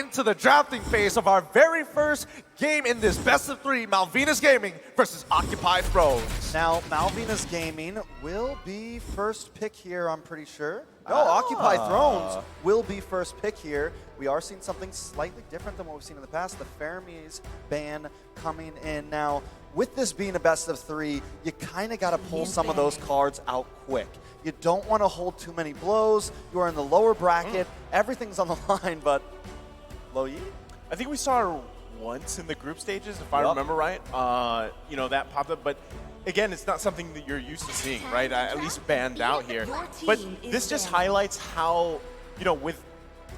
into the drafting phase of our very first game in this best of 3, Malvinas Gaming versus Occupy Thrones. Now, Malvinas Gaming will be first pick here, I'm pretty sure. No, Occupy Thrones will be first pick here. We are seeing something slightly different than what we've seen in the past. The Fermies ban coming in. Now, with this being a best of 3, you kind of got to pull some of those cards out quick. You don't want to hold too many blows. You are in the lower bracket. Everything's on the line, but Lo Yi? I think we saw her once in the group stages, if I remember right. You know, that popped up, but again, it's not something that you're used to seeing, right? At least banned out here. But this just highlights how, you know, with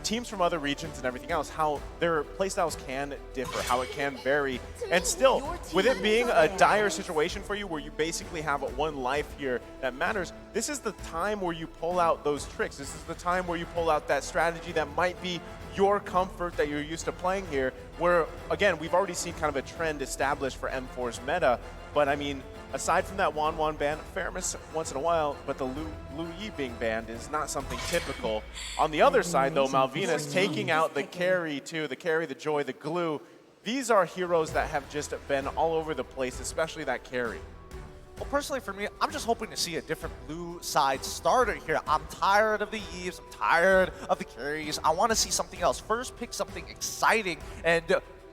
teams from other regions and everything else, how their playstyles can differ, how it can vary. And still, with it being a dire situation for you where you basically have one life here that matters, this is the time where you pull out those tricks. This is the time where you pull out that strategy that might be your comfort that you're used to playing here, where, again, we've already seen kind of a trend established for M4's meta. But, I mean, aside from that Wan ban, Fairness once in a while, but the Lu Yi being banned is not something typical. On the other side, though, Malvinas taking out the carry, too, the carry, the joy, the glue. These are heroes that have just been all over the place, especially that carry. Well, personally for me, I'm just hoping to see a different blue side starter here. I'm tired of the Eves, I'm tired of the carries. I want to see something else. First, pick something exciting, and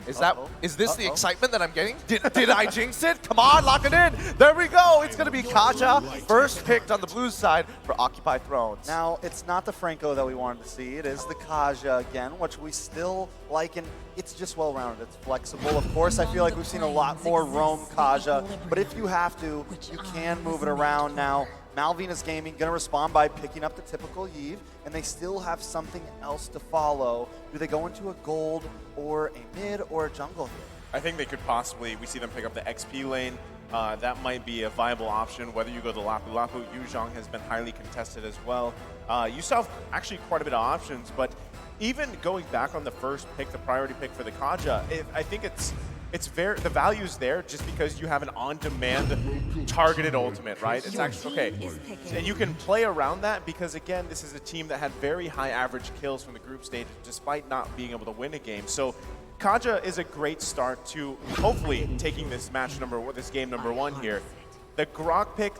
is this the excitement that I'm getting? Did I jinx it? Come on, lock it in. There we go. It's going to be Kaja, first picked on the blue side for Occupy Thrones. Now, it's not the Franco that we wanted to see. It is the Kaja again, which we still like, and it's just well-rounded. It's flexible. Of course, I feel like we've seen a lot more roam Kaja, but if you have to, you can move it around. Now, Malvinas Gaming going to respond by picking up the typical Yve, and they still have something else to follow. Do they go into a gold or a mid or a jungle here? I think they could possibly, we see them pick up the XP lane. That might be a viable option, whether you go to Lapu Lapu. Yuzhong has been highly contested as well. You still have actually quite a bit of options, but even going back on the first pick, the priority pick for the Kaja, I think the value's there just because you have an on-demand targeted ultimate, right? It's actually okay. And you can play around that because, again, this is a team that had very high average kills from the group stage despite not being able to win a game. So Kaja is a great start to hopefully taking this game number 1 here. The Grok pick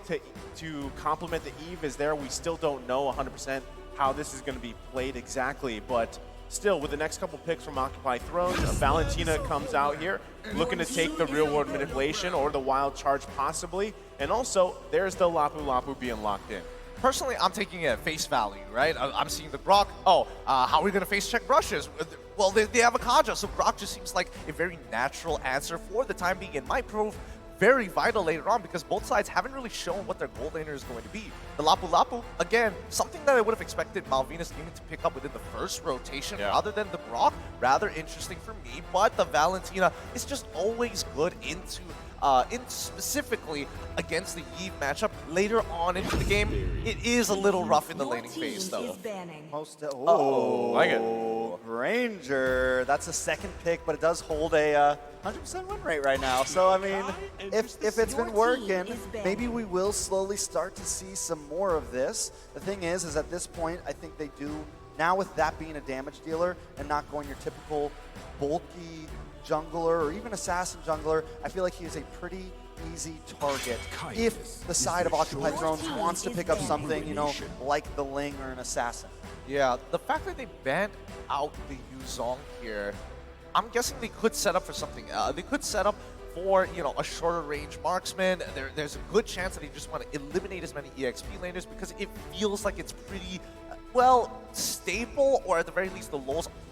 to complement the Eve is there. We still don't know 100% how this is going to be played exactly, but still, with the next couple picks from Occupy Thrones, Valentina comes out here looking to take the real-world manipulation or the wild charge possibly, and also there's the Lapu Lapu being locked in. Personally, I'm taking it at face value, right? I'm seeing the Grok. How are we going to face check brushes? Well, they have a Kaja, so Grok just seems like a very natural answer for the time being. It might prove very vital later on because both sides haven't really shown what their gold laner is going to be. The Lapu Lapu, again, something that I would have expected Malvinas Gaming to pick up within the first rotation rather than the Grok. Rather interesting for me, but the Valentina is just always good into specifically against the Eve matchup. Later on into the game, it is a little rough in the laning phase, though. Like it. Ranger, that's a second pick, but it does hold a 100% win rate right now. So, I mean, if it's been working, maybe we will slowly start to see some more of this. The thing is at this point, I think they do, now with that being a damage dealer and not going your typical bulky jungler or even assassin jungler, I feel like he is a pretty easy target if the side of Occupy Thrones wants to pick up something, you know, like the Ling or an assassin. Yeah, the fact that they banned out the Yuzhong here, I'm guessing they could set up for something. They could set up for, you know, a shorter range marksman. There's a good chance that they just want to eliminate as many EXP laners because it feels like it's pretty, well, stable, or at the very least the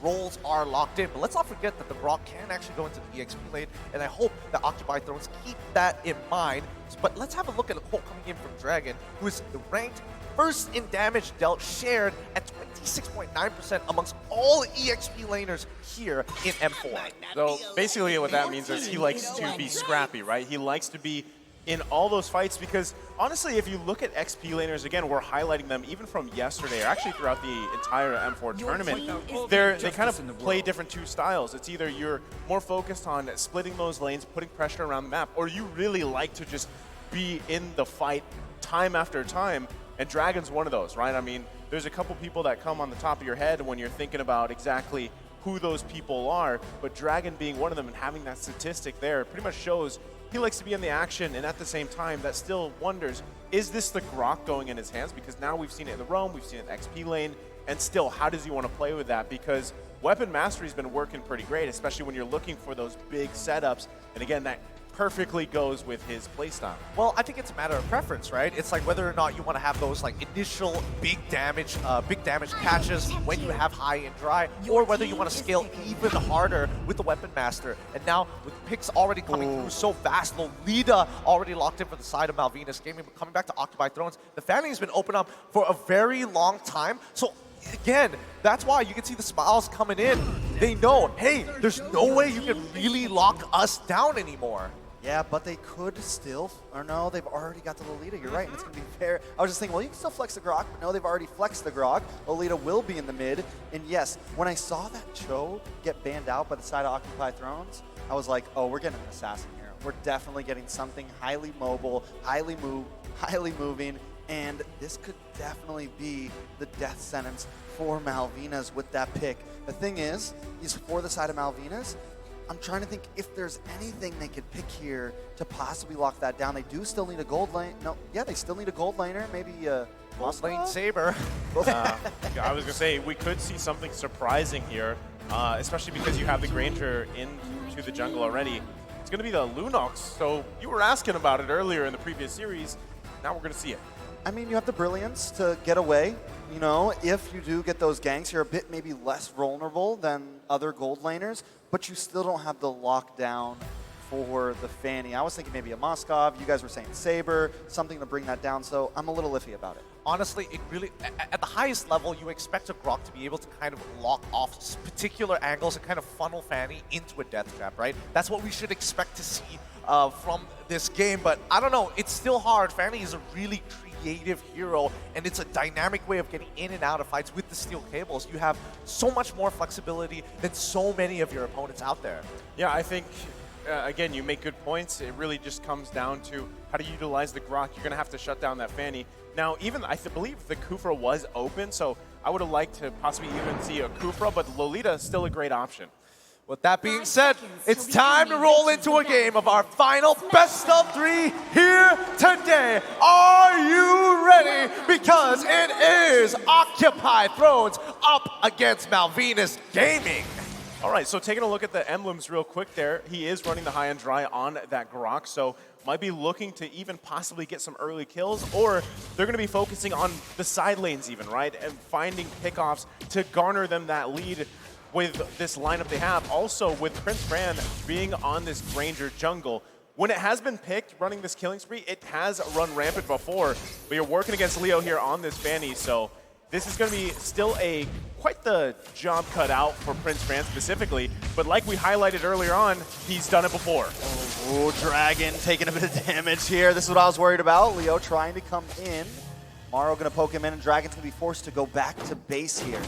roles are locked in. But let's not forget that the Grok can actually go into the EXP lane, and I hope that Occupy Thrones keep that in mind. But let's have a look at a quote coming in from Dragon, who is ranked first in damage dealt, shared at 26.9% amongst all EXP laners here in M4. So basically what that means is he likes to be scrappy, right? He likes to be in all those fights because honestly, if you look at XP laners, again, we're highlighting them even from yesterday or actually throughout the entire M4 tournament. They kind of play different two styles. It's either you're more focused on splitting those lanes, putting pressure around the map, or you really like to just be in the fight time after time. And Dragon's one of those, right? I mean, there's a couple people that come on the top of your head when you're thinking about exactly who those people are, but Dragon being one of them and having that statistic there pretty much shows he likes to be in the action, and at the same time, that still wonders, is this the Grok going in his hands? Because now we've seen it in the roam, we've seen it in the XP lane, and still, how does he want to play with that? Because weapon mastery's been working pretty great, especially when you're looking for those big setups, and again, that perfectly goes with his playstyle. Well, I think it's a matter of preference, right? It's like whether or not you want to have those like initial big damage catches when you have high and dry, or whether you want to scale even harder with the Weapon Master. And now with picks already coming through so fast, Lolita already locked in for the side of Malvinas Gaming, but coming back to Occupy Thrones, the Fanny has been open up for a very long time. So again, that's why you can see the smiles coming in. They know, hey, there's no way you can really lock us down anymore. Yeah, but they could still, or no, they've already got the Lolita. You're right, and it's going to be fair. I was just thinking, well, you can still flex the Grok, but no, they've already flexed the Grok. Lolita will be in the mid, and yes, when I saw that Cho get banned out by the side of Occupy Thrones, I was like, oh, we're getting an assassin here. We're definitely getting something highly mobile, highly moving, and this could definitely be the death sentence for Malvinas with that pick. The thing is, he's for the side of Malvinas. I'm trying to think if there's anything they could pick here to possibly lock that down. They do still need a gold lane. No, yeah, they still need a gold laner. Maybe a gold lane Saber. I was gonna say we could see something surprising here, especially because you have the Granger into the jungle already. It's gonna be the Lunox. So you were asking about it earlier in the previous series. Now we're gonna see it. I mean, you have the Brilliance to get away. You know, if you do get those ganks, you're a bit maybe less vulnerable than other gold laners, but you still don't have the lockdown for the Fanny. I was thinking maybe a Moskov. You guys were saying Saber, something to bring that down, so I'm a little iffy about it. Honestly, it really, at the highest level, you expect a Grok to be able to kind of lock off particular angles and kind of funnel Fanny into a death trap, right? That's what we should expect to see from this game, but I don't know, it's still hard. Fanny is a really creative hero, and it's a dynamic way of getting in and out of fights with the steel cables. You have so much more flexibility than so many of your opponents out there. Yeah, I think, again, you make good points. It really just comes down to how to utilize the Grok. You're going to have to shut down that Fanny. Now, even I believe the Kufra was open, so I would have liked to possibly even see a Kufra, but Lolita is still a great option. With that being said, it's time to roll into a game of our final best of 3 here today. Are you ready? Because it is Occupy Thrones up against Malvinas Gaming. All right, so taking a look at the emblems real quick there, he is running the high and dry on that Grok, so might be looking to even possibly get some early kills, or they're going to be focusing on the side lanes even, right? And finding pickoffs to garner them that lead with this lineup they have. Also, with Prince Fran being on this Granger jungle, when it has been picked, running this killing spree, it has run rampant before, but you're working against Leo here on this Fanny, so this is going to be still quite the job cut out for Prince Fran specifically, but like we highlighted earlier on, he's done it before. Oh, Dragon taking a bit of damage here. This is what I was worried about. Leo trying to come in. Maro going to poke him in, and Dragon's going to be forced to go back to base here.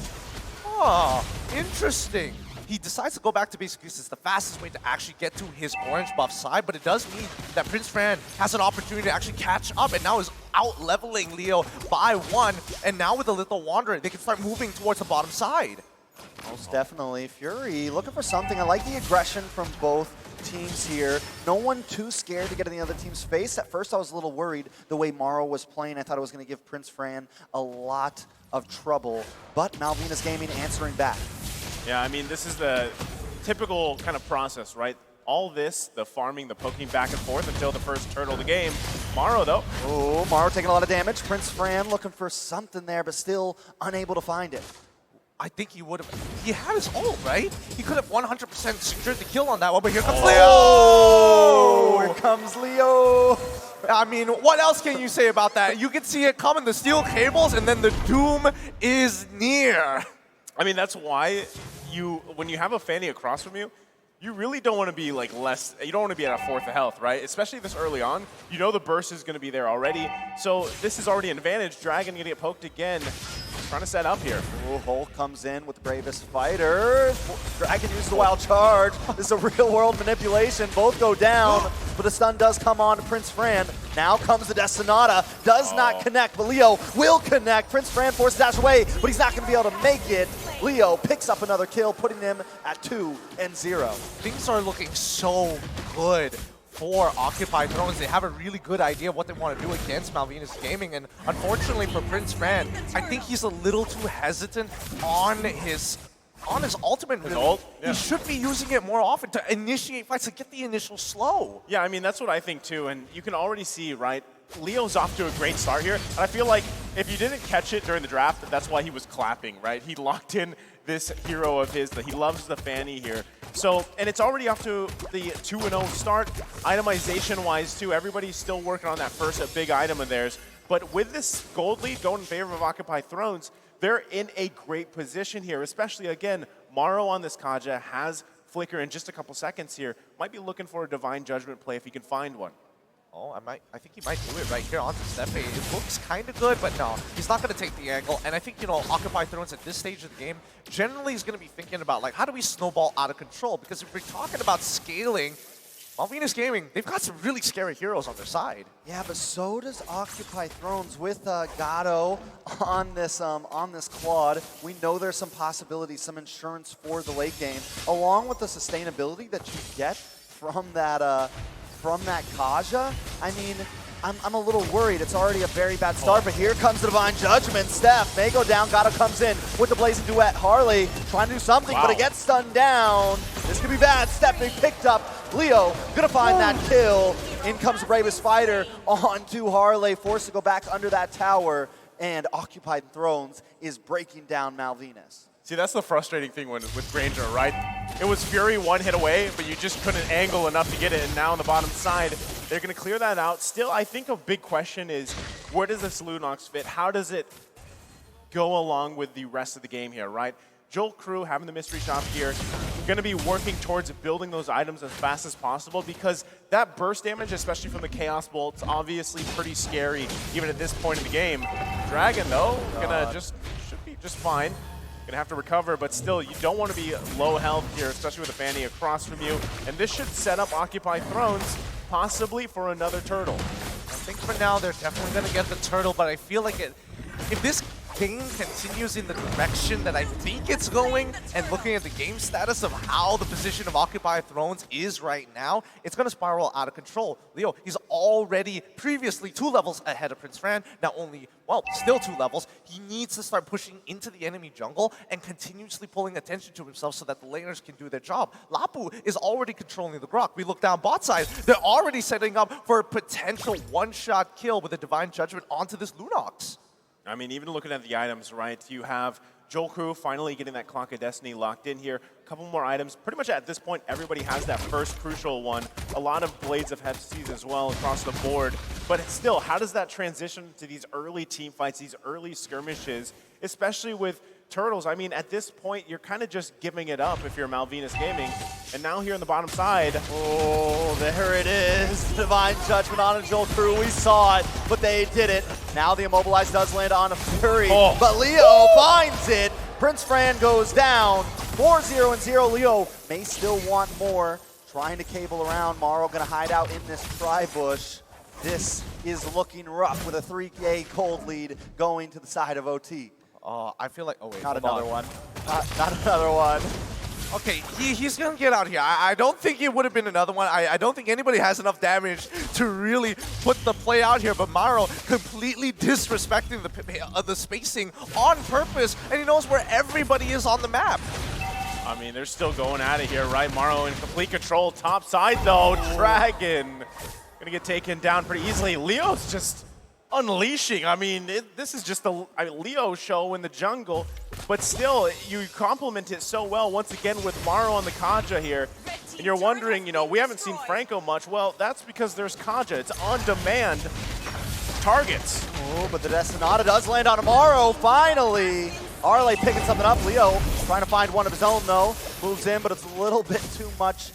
Oh, interesting. He decides to go back to base because it's the fastest way to actually get to his orange buff side, but it does mean that Prince Fran has an opportunity to actually catch up and now is out-leveling Leo by 1, and now with the Little Wanderer, they can start moving towards the bottom side. Most definitely. Fury looking for something. I like the aggression from both teams here. No one too scared to get in the other team's face. At first, I was a little worried the way Maro was playing. I thought it was going to give Prince Fran a lot of trouble, but Malvinas Gaming answering back. Yeah, I mean, this is the typical kind of process, right? All this, the farming, the poking back and forth until the first turtle of the game. Maro, though. Oh, Maro taking a lot of damage. Prince Fran looking for something there, but still unable to find it. I think he would have. He had his ult, right? He could have 100% secured the kill on that one, but here comes Leo! Oh, here comes Leo! I mean, what else can you say about that? You can see it coming, the steel cables, and then the doom is near. I mean, that's why when you have a Fanny across from you, you really don't want to be like you don't want to be at a 4th of health, right? Especially this early on. You know the burst is going to be there already. So this is already an advantage. Dragon going to get poked again. Trying to set up here. Oh, Hulk comes in with the bravest fighter. Dragon uses the wild charge. This is a real world manipulation. Both go down. but a stun does come on to Prince Fran. Now comes the Destinata, does not connect, but Leo will connect. Prince Fran forces dash away, but he's not going to be able to make it. Leo picks up another kill, putting him at 2-0. Things are looking so good for Occupy Thrones. They have a really good idea of what they want to do against Malvinas Gaming, and unfortunately for Prince Fran, I think he's a little too hesitant on his ultimate. His ult? Yeah. He should be using it more often to initiate fights, to get the initial slow. Yeah, I mean, that's what I think too, and you can already see, right, Leo's off to a great start here, and I feel like if you didn't catch it during the draft, that's why he was clapping, right? He locked in this hero of his, that he loves the Fanny here. So, and it's already off to the 2-0 start. Itemization-wise too, everybody's still working on that first big item of theirs, but with this gold lead going in favor of Occupy Thrones, they're in a great position here, especially, again, Maro on this Kaja has Flicker in just a couple seconds here. Might be looking for a Divine Judgment play if he can find one. Oh, I think he might do it right here onto Steppe. It looks kind of good, but no, he's not going to take the angle. And I think, Occupy Thrones at this stage of the game generally is going to be thinking about, like, how do we snowball out of control? Because if we're talking about scaling, Malvinas Gaming, they've got some really scary heroes on their side. Yeah, but so does Occupy Thrones with Gato on this Claude. We know there's some possibilities, some insurance for the late game, along with the sustainability that you get from that Kaja. I mean, I'm a little worried. It's already a very bad start, but here comes the Divine Judgment. Steph may go down. Gato comes in with the Blazing Duet. Harley trying to do something, but it gets stunned down. This could be bad. Stephanie picked up. Leo gonna find that kill. In comes the Bravest Fighter onto Harley, forced to go back under that tower, and Occupied Thrones is breaking down Malvinas. See, that's the frustrating thing with Granger, right? It was Fury one hit away, but you just couldn't angle enough to get it, and now on the bottom side, they're going to clear that out. Still, I think a big question is, where does this Lunox fit? How does it go along with the rest of the game here, right? Joel Crew having the mystery shop here, going to be working towards building those items as fast as possible, because that burst damage, especially from the Chaos Bolt's obviously pretty scary, even at this point in the game. Dragon, though, should be just fine. Gonna have to recover, but still, you don't want to be low health here, especially with a Fanny across from you. And this should set up Occupy Thrones, possibly for another turtle. I think for now, they're definitely going to get the turtle, but I feel like if this game continues in the direction that I think it's going, and looking at the game status of how the position of Occupy Thrones is right now, it's going to spiral out of control. Leo, he's already previously 2 levels ahead of Prince Fran, now only, well, still 2 levels. He needs to start pushing into the enemy jungle and continuously pulling attention to himself so that the laners can do their job. Lapu is already controlling the Grok. We look down bot side, they're already setting up for a potential one-shot kill with a Divine Judgment onto this Lunox. I mean, even looking at the items, right, you have Joel Crew finally getting that Clock of Destiny locked in here. A couple more items. Pretty much at this point, everybody has that first crucial one. A lot of Blades of Hephaestus as well across the board. But still, how does that transition to these early team fights, these early skirmishes, especially with Turtles? I mean, at this point, you're kind of just giving it up if you're Malvinas Gaming. And now here on the bottom side, oh, there it is. Divine Judgment on a Joel Crew. We saw it, but they did it. Now the Immobilize does land on a Fury, but Leo finds it. Prince Fran goes down. 4-0-0. Leo may still want more. Trying to cable around. Maro gonna hide out in this tri-bush. This is looking rough with a 3K cold lead going to the side of OT. I feel like, oh wait, Not another one. Not another one. Okay, he's going to get out here. I don't think it would have been another one. I don't think anybody has enough damage to really put the play out here, but Maro completely disrespecting the spacing on purpose, and he knows where everybody is on the map. I mean, they're still going at it here, right? Maro in complete control. Top side, though. Dragon going to get taken down pretty easily. Leo's just unleashing. I mean, this is just a Leo show in the jungle, but still, you complement it so well once again with Maro on the Kaja here. And you're wondering, we haven't seen Franco much. Well, that's because there's Kaja. It's on-demand targets. Oh, but the Destinata does land on Maro, finally. Arle picking something up. Leo trying to find one of his own, though. Moves in, but it's a little bit too much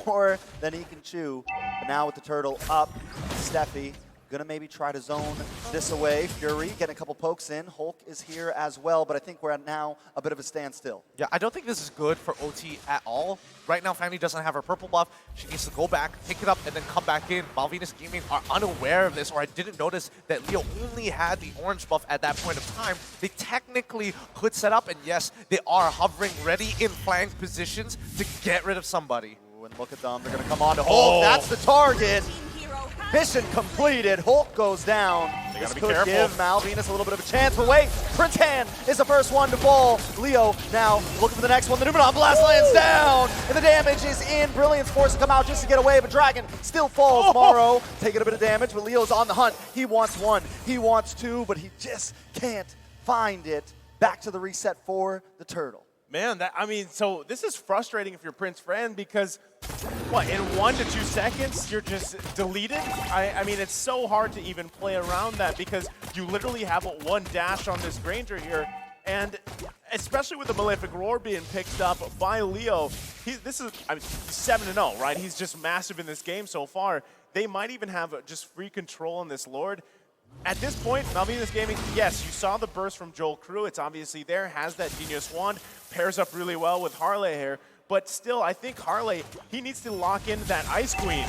more than he can chew. But now with the turtle up, Steffi Gonna maybe try to zone this away. Fury getting a couple pokes in. Hulk is here as well, but I think we're at now a bit of a standstill. Yeah, I don't think this is good for OT at all. Right now, Fanny doesn't have her purple buff. She needs to go back, pick it up, and then come back in. Malvinas Gaming are unaware of this, or I didn't notice that Leo only had the orange buff at that point of time. They technically could set up, and yes, they are hovering ready in flank positions to get rid of somebody. Ooh, and look at them. They're going to come on to Hulk. That's the target. Mission completed. Hulk goes down. This could give Malvinas a little bit of a chance, but wait, Prince Han is the first one to fall. Leo now looking for the next one. The Numenon Blast lands down, and the damage is in. Brilliant's forced to come out just to get away, but Dragon still falls. Morrow taking a bit of damage, but Leo's on the hunt. He wants one, he wants two, but he just can't find it. Back to the reset for the Turtle. Man, so this is frustrating if you're Prince Fran because, what, in 1 to 2 seconds, you're just deleted? I mean, it's so hard to even play around that because you literally have one dash on this Granger here, and especially with the Malefic Roar being picked up by Leo, this is 7-0, right? He's just massive in this game so far. They might even have just free control on this Lord. At this point, Malvinas Gaming, yes, you saw the burst from Joel Crew. It's obviously there, has that Genius Wand, pairs up really well with Harley here. But still, I think Harley, he needs to lock in that Ice Queen.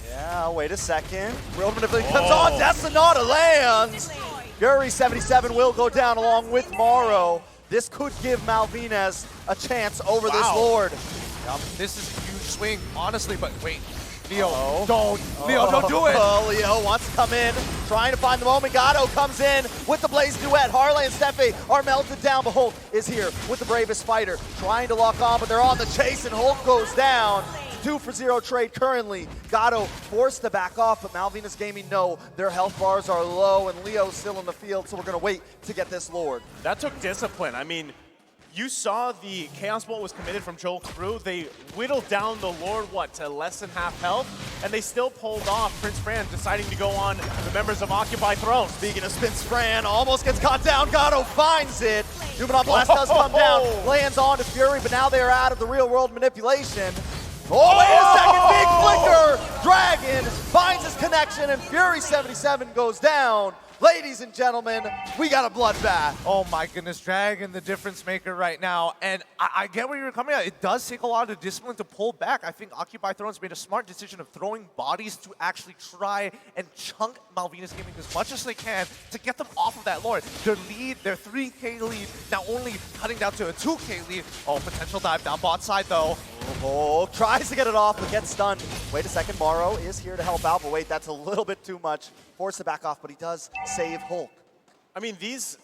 Yeah, wait a second. World Manipulation comes on, Destinata lands! Fury 77 will go down along with Morrow. This could give Malvinas a chance over this Lord. This is a huge swing, honestly, but wait. Leo, don't do it! Leo wants to come in, trying to find the moment. Gato comes in with the Blaze Duet. Harley and Steffi are melted down, but Hulk is here with the bravest fighter, trying to lock on, but they're on the chase, and Hulk goes down. 2-for-0 trade currently. Gato forced to back off, but Malvinas Gaming know their health bars are low, and Leo's still in the field, so we're going to wait to get this Lord. That took discipline. I mean, you saw the Chaos Bolt was committed from Joel Crew. They whittled down the Lord, to less than half health? And they still pulled off Prince Fran, deciding to go on the members of Occupy Throne. Speaking of Prince Fran, almost gets caught down. Gato finds it. Numenon Blast does come down, lands on to Fury, but now they are out of the real-world manipulation. Oh, wait a second, big flicker! Dragon finds his connection, and Fury 77 goes down. Ladies and gentlemen, we got a bloodbath. Oh my goodness, Dragon, the difference maker right now. And I get where you're coming at. It does take a lot of discipline to pull back. I think Occupy Thrones made a smart decision of throwing bodies to actually try and chunk Malvinas Gaming as much as they can to get them off of that Lord. Their lead, their 3K lead, now only cutting down to a 2K lead. Oh, potential dive down bot side though. Oh, tries to get it off, but gets stunned. Wait a second, Morrow is here to help out, but wait, that's a little bit too much. Forced to back off, but he does save Hulk. I mean, these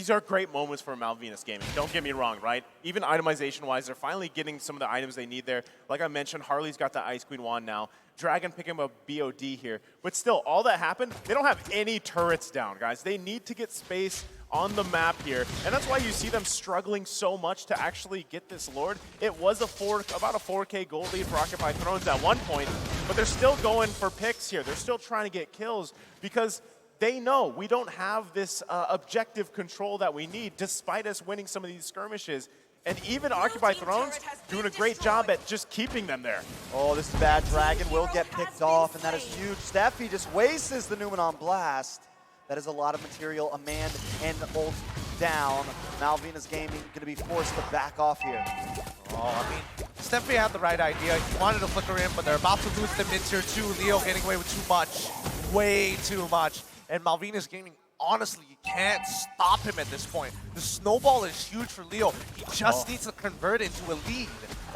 are great moments for Malvinas Gaming. Don't get me wrong, right? Even itemization-wise, they're finally getting some of the items they need there. Like I mentioned, Harley's got the Ice Queen wand now. Dragon picking up a BOD here. But still, all that happened, they don't have any turrets down, guys. They need to get space on the map here, and that's why you see them struggling so much to actually get this Lord. It was about a 4K gold lead for Occupy Thrones at one point, but they're still going for picks here. They're still trying to get kills because they know we don't have this objective control that we need, despite us winning some of these skirmishes. And even Occupy Thrones doing a great job at just keeping them there. Oh, this is bad. Dragon will get picked off, and that is huge. Steffi just wastes the Numenon Blast. That is a lot of material. A man and ult down. Malvinas Gaming going to be forced to back off here. Oh, I mean, Steffi had the right idea. He wanted to flicker in, but they're about to lose the mid-tier too. Leo getting away with too much. Way too much. And Malvinas Gaming, honestly, you can't stop him at this point. The snowball is huge for Leo. He just needs to convert it into a lead.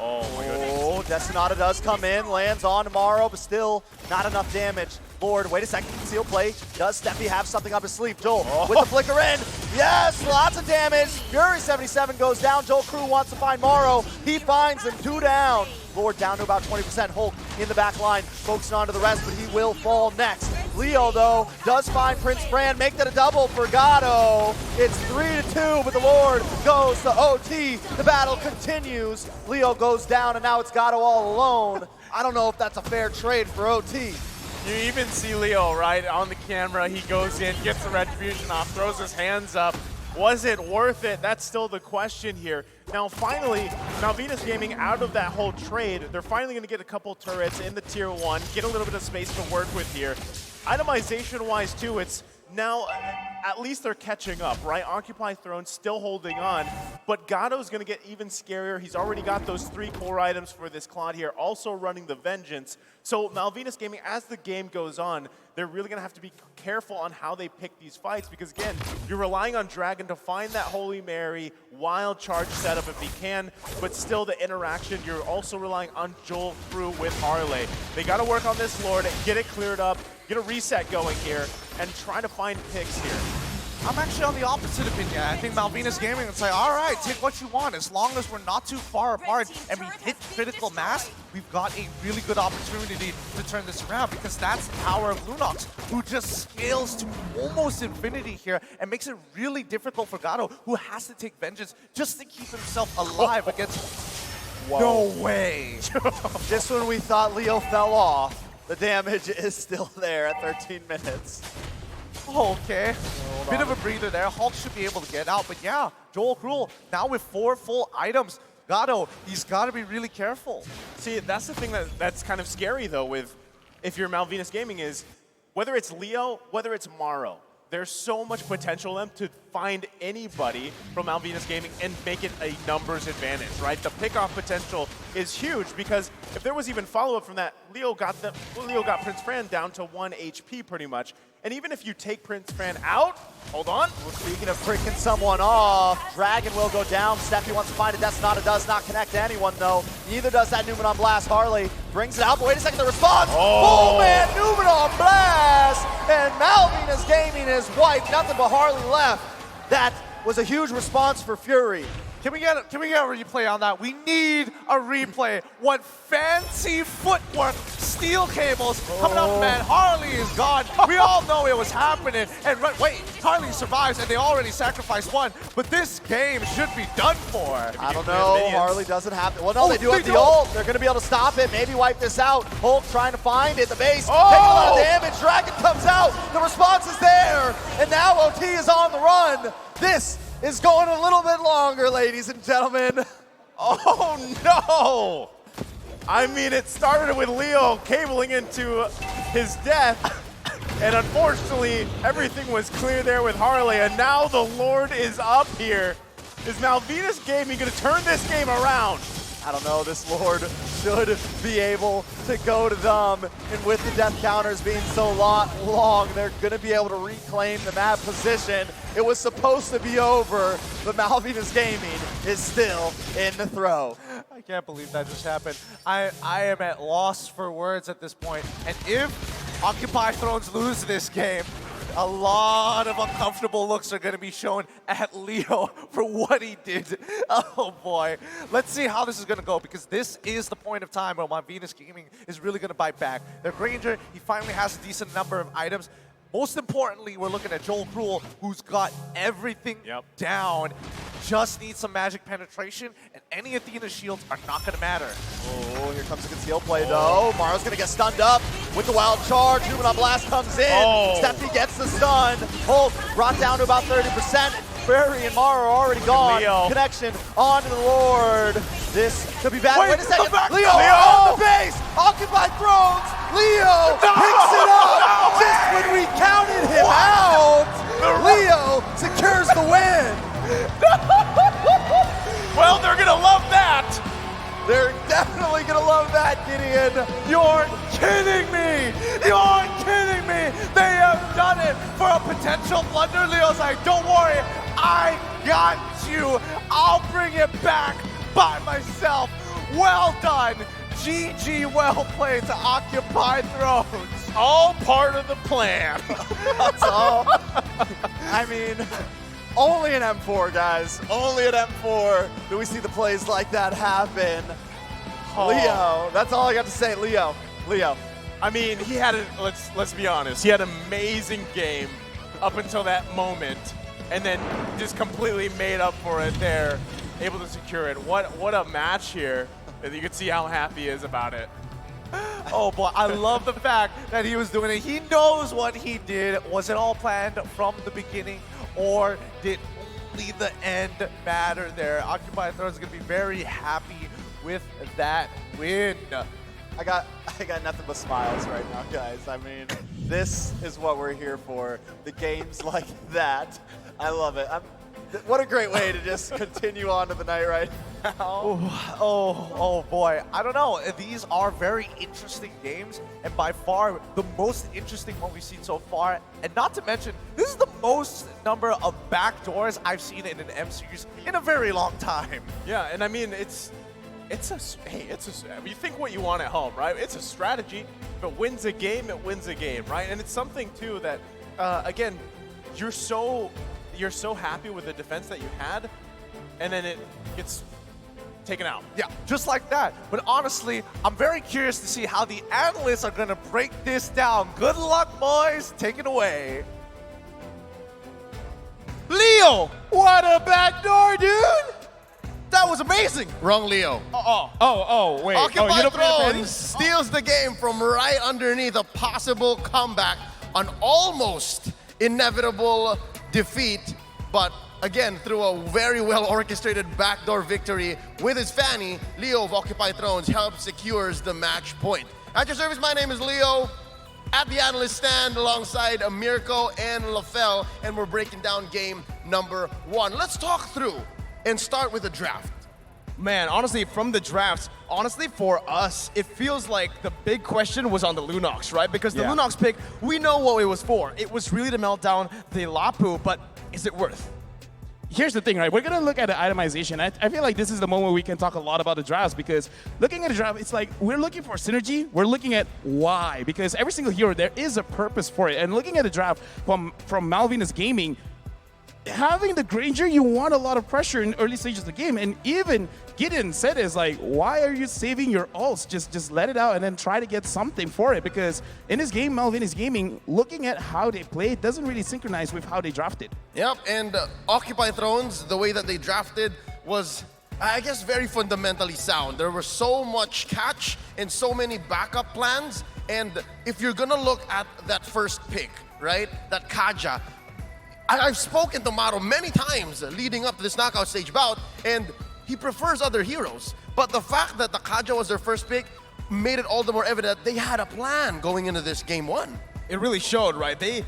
Oh my goodness. Oh, Destinata does come in, lands on tomorrow, but still not enough damage. Lord, wait a second, conceal play. Does Steffi have something up his sleeve? Joel with the flicker in. Yes, lots of damage. Fury 77 goes down. Joel Crew wants to find Morrow. He finds him, 2 down. Lord down to about 20%. Hulk in the back line, focusing on to the rest, but he will fall next. Leo, though, does find Prince Fran, make that a double for Gato. It's 3-2, but the Lord goes to OT. The battle continues. Leo goes down, and now it's Gato all alone. I don't know if that's a fair trade for OT. You even see Leo, right, on the camera. He goes in, gets the retribution off, throws his hands up. Was it worth it? That's still the question here. Now, finally, Malvinas Gaming, out of that whole trade, they're finally going to get a couple turrets in the tier 1, get a little bit of space to work with here. itemization-wise too, it's now at least they're catching up, right? Occupy Throne still holding on, but Gatto's gonna get even scarier. He's already got those 3 core items for this Claude here, also running the Vengeance. So Malvinas Gaming, as the game goes on, they're really gonna have to be careful on how they pick these fights because again, you're relying on Dragon to find that Holy Mary, wild charge setup if he can, but still the interaction, you're also relying on Joel through with Harley. They gotta work on this Lord, get it cleared up, get a reset going here, and try to find picks here. I'm actually on the opposite opinion. I think Malvinas Gaming is like, all right, take what you want. As long as we're not too far apart and we hit critical mass, we've got a really good opportunity to turn this around because that's the power of Lunox, who just scales to almost infinity here and makes it really difficult for Gatto, who has to take vengeance just to keep himself alive against... Whoa. No way. Just when we thought Leo fell off, the damage is still there at 13 minutes. Okay, bit of a breather there. Hulk should be able to get out, but yeah, Joel Cruel now with 4 full items. Gatto, he's got to be really careful. See, that's the thing that's kind of scary though with if you're Malvinas Gaming is whether it's Leo, whether it's Maro, there's so much potential in them to find anybody from Malvinas Gaming and make it a numbers advantage, right? The pickoff potential is huge because if there was even follow-up from that, Leo got Prince Fran down to 1 HP pretty much. And even if you take Prince Fran out, hold on. Well, speaking of freaking someone off, Dragon will go down. Steffi wants to find it. Destinata does not connect to anyone, though. Neither does that Numenon Blast. Harley brings it out, but wait a second, the response. Oh. Full man Numenon Blast! And Malvinas Gaming is wiped. Nothing but Harley left. That was a huge response for Fury. Can we get a replay on that? We need a replay. What fancy footwork, steel cables coming up, man. Harley is gone. We all know it was happening. And wait, Harley survives, and they already sacrificed one. But this game should be done for. I don't know. Harley doesn't have it. Well, no, they do have the ult. They're going to be able to stop it. Maybe wipe this out. Hulk trying to find it. The base takes a lot of damage. Dragon comes out. The response is there. And now OT is on the run. This is going a little bit longer, ladies and gentlemen. Oh no! I mean, it started with Leo cabling into his death, and unfortunately, everything was clear there with Harley, and now the Lord is up here. Is Malvinas Gaming gonna turn this game around? I don't know, this Lord should be able to go to them, and with the death counters being so long, they're going to be able to reclaim the map position. It was supposed to be over, but Malvinas Gaming is still in the throw. I can't believe that just happened. I am at loss for words at this point. And if Occupy Thrones lose this game, a lot of uncomfortable looks are going to be shown at Leo for what he did. Oh boy. Let's see how this is going to go because this is the point of time where Malvinas Gaming is really going to bite back. Their Granger, he finally has a decent number of items. Most importantly, we're looking at Joel Cruel, who's got everything down. Just needs some magic penetration, and any Athena shields are not going to matter. Oh, here comes a conceal play, though. Maro's going to get stunned up with the wild charge. Numenon Blast comes in. Steffi gets the stun. Hulk brought down to about 30%. Prairie and Mara are already gone. Leo. Connection on to the Lord. This could be bad. Wait a second. Leo Leo on the base. Occupied Thrones. Leo picks it up. Just when we counted him out, Leo secures the win. Well, they're gonna love that. They're definitely gonna love that, Gideon. You're kidding me! You're kidding me! They have done it for a potential blunder. Leo's like, don't worry, I got you. I'll bring it back by myself. Well done. GG, well played to Occupy Thrones. All part of the plan. That's all. I mean, only an M4, guys. Only an M4 do we see the plays like that happen. Leo, that's all I got to say. Leo. I mean, he had a, let's be honest, he had an amazing game up until that moment, and then just completely made up for it there, able to secure it. What a match here. You can see how happy he is about it. Oh boy, I love the fact that he was doing it. He knows what he did. Was it all planned from the beginning, or did only the end matter there? Occupy Thrones is going to be very happy with that win. I got nothing but smiles right now, guys. I mean, this is what we're here for. The games like that. I love it. What a great way to just continue on to the night right now. Oh boy. I don't know. These are very interesting games, and by far the most interesting one we've seen so far. And not to mention, this is the most number of backdoors I've seen in an M series in a very long time. Yeah, and I mean, you think what you want at home, right? It's a strategy. If it wins a game, right? And it's something too that, again, you're so happy with the defense that you had, and then it gets taken out. Yeah, just like that. But honestly, I'm very curious to see how the analysts are going to break this down. Good luck, boys. Take it away. Leo, what a backdoor, dude! That was amazing. Wrong Leo. Wait. Occupy you don't pay Thrones attention? steals the game from right underneath a possible comeback, an almost inevitable defeat, but again, through a very well orchestrated backdoor victory with his Fanny, Leo of Occupy Thrones helps secures the match point. At your service, my name is Leo. At the analyst stand alongside Mirko and LaFell, and we're breaking down game number 1. Let's talk through and start with the draft. Man, honestly, from the drafts, for us, it feels like the big question was on the Lunox, right? Because the Lunox pick, we know what it was for. It was really to melt down the Lapu, but is it worth? Here's the thing, right? We're gonna look at the itemization. I feel like this is the moment we can talk a lot about the drafts, because looking at the draft, it's like we're looking for synergy. We're looking at why, because every single hero, there is a purpose for it. And looking at the draft from Malvinas Gaming, having the Granger, you want a lot of pressure in early stages of the game. And even Gideon said is like, why are you saving your ults? Just let it out and then try to get something for it. Because in this game, Malvinas Gaming, looking at how they play, doesn't really synchronize with how they drafted. Yep, and Occupy Thrones, the way that they drafted was, I guess, very fundamentally sound. There was so much catch and so many backup plans. And if you're gonna look at that first pick, right, that Kaja, I've spoken to Maro many times leading up to this knockout stage bout, and he prefers other heroes. But the fact that the Kaja was their first pick made it all the more evident that they had a plan going into this game 1. It really showed, right? They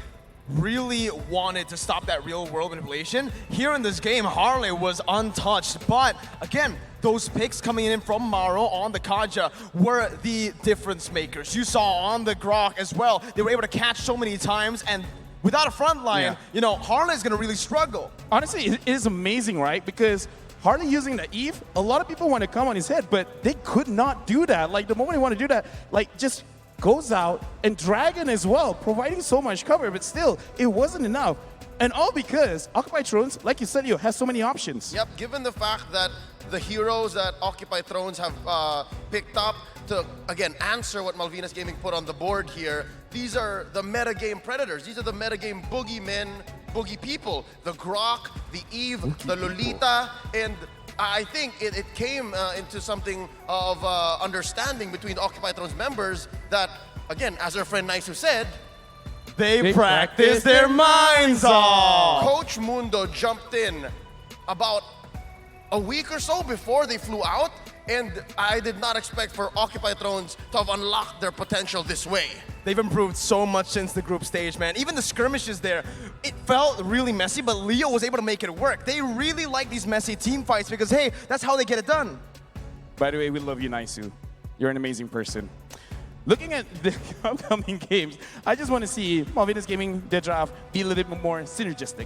really wanted to stop that real world manipulation. Here in this game, Harley was untouched. But again, those picks coming in from Maro on the Kaja were the difference makers. You saw on the Grok as well, they were able to catch so many times, and without a front line, you know, Harley's gonna really struggle. Honestly, it is amazing, right? Because Harley using the Eve, a lot of people want to come on his head, but they could not do that. Like, the moment they want to do that, like, just goes out, and Dragon as well, providing so much cover, but still, it wasn't enough. And all because Occupy Thrones, like you said, has so many options. Yep, given the fact that the heroes that Occupy Thrones have picked up to, again, answer what Malvinas Gaming put on the board here, these are the metagame predators. These are the metagame boogeymen, boogie people. The Grok, the Eve, the Lolita, and I think it came into something of understanding between Occupy Thrones members that, again, as our friend Naisu said, They practice their minds off. Coach Mundo jumped in about a week or so before they flew out, and I did not expect for Occupy Thrones to have unlocked their potential this way. They've improved so much since the group stage, man. Even the skirmishes there, it felt really messy, but Leo was able to make it work. They really like these messy team fights because, hey, that's how they get it done. By the way, we love you, Naisu. You're an amazing person. Looking at the upcoming games, I just want to see Malvinas Gaming, their draft, be a little bit more synergistic.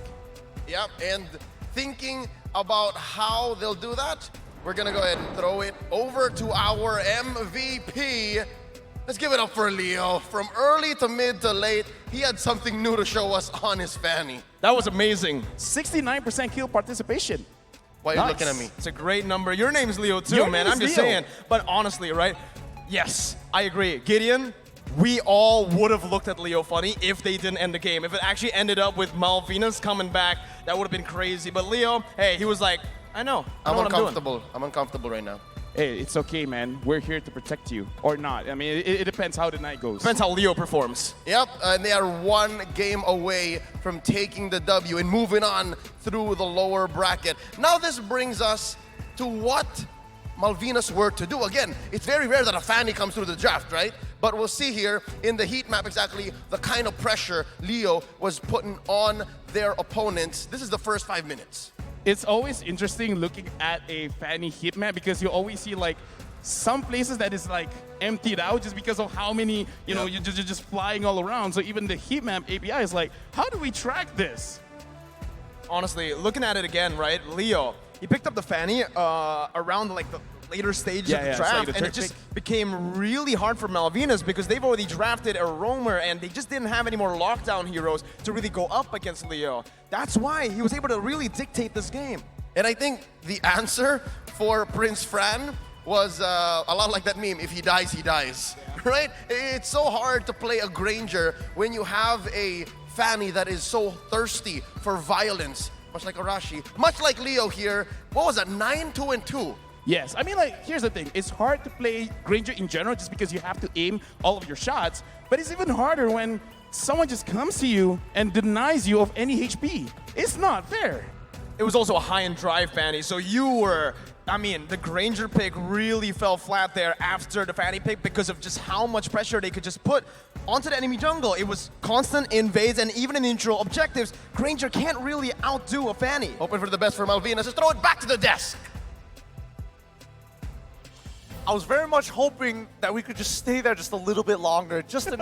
Yep, and thinking about how they'll do that, we're gonna go ahead and throw it over to our MVP. Let's give it up for Leo. From early to mid to late, he had something new to show us on his Fanny. That was amazing. 69% kill participation. Why are you looking at me? It's a great number. Your name's Leo too, Your man. name I'm is just Leo. saying. But honestly, right? Yes, I agree. Gideon, we all would have looked at Leo funny if they didn't end the game. If it actually ended up with Malvinas coming back, that would have been crazy. But Leo, hey, he was like, I know. I know what I'm doing. uncomfortable. I'm uncomfortable right now. Hey, it's okay, man. We're here to protect you. Or not. I mean, it depends how the night goes. Depends how Leo performs. Yep, and they are one game away from taking the W and moving on through the lower bracket. Now this brings us to what Malvinas were to do. Again, it's very rare that a Fanny comes through the draft, right? But we'll see here in the heat map exactly the kind of pressure Leo was putting on their opponents. This is the first 5 minutes. It's always interesting looking at a Fanny heat map because you always see like some places that is like emptied out just because of how many, you know, you're just flying all around. So even the heat map API is like, how do we track this? Honestly, looking at it again, right? Leo, he picked up the Fanny around like the later stage of the it's draft, like the and it just became really hard for Malvinas because they've already drafted a roamer, and they just didn't have any more lockdown heroes to really go up against Leo. That's why he was able to really dictate this game. And I think the answer for Prince Fran was a lot like that meme, if he dies, he dies, right? It's so hard to play a Granger when you have a Fanny that is so thirsty for violence, much like Arashi, much like Leo here. What was that, 9-2-2? Yes, I mean, like, here's the thing. It's hard to play Granger in general just because you have to aim all of your shots, but it's even harder when someone just comes to you and denies you of any HP. It's not fair. It was also a high and dry Fanny, so you were, I mean, the Granger pick really fell flat there after the Fanny pick because of just how much pressure they could just put onto the enemy jungle. It was constant invades, and even in neutral objectives, Granger can't really outdo a Fanny. Hoping for the best for Malvinas. Just throw it back to the desk. I was very much hoping that we could just stay there just a little bit longer, just enough